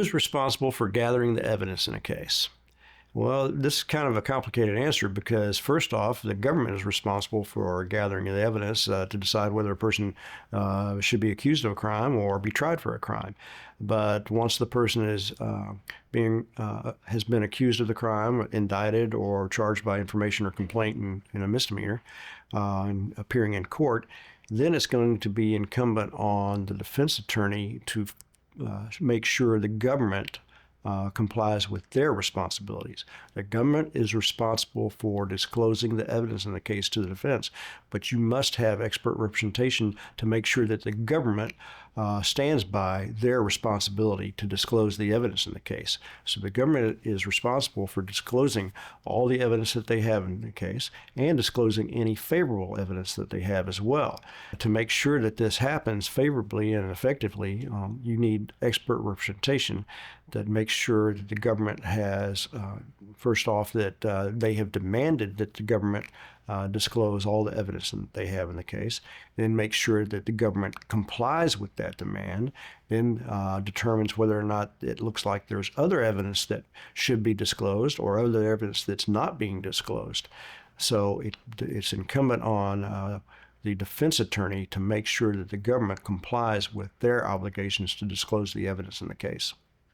Who's responsible for gathering the evidence in a case? Well, this is kind of a complicated answer because, first off, the government is responsible for gathering the evidence to decide whether a person should be accused of a crime or be tried for a crime. But once the person is has been accused of the crime, indicted, or charged by information or complaint in a misdemeanor, and appearing in court, then it's going to be incumbent on the defense attorney to make sure the government complies with their responsibilities. The government is responsible for disclosing the evidence in the case to the defense, but you must have expert representation to make sure that the government stands by their responsibility to disclose the evidence in the case. So the government is responsible for disclosing all the evidence that they have in the case and disclosing any favorable evidence that they have as well. To make sure that this happens favorably and effectively, you need expert representation that makes sure that the government has, first off, that they have demanded that the government disclose all the evidence that they have in the case, then make sure that the government complies with that demand, then determines whether or not it looks like there's other evidence that should be disclosed or other evidence that's not being disclosed. So it's incumbent on the defense attorney to make sure that the government complies with their obligations to disclose the evidence in the case.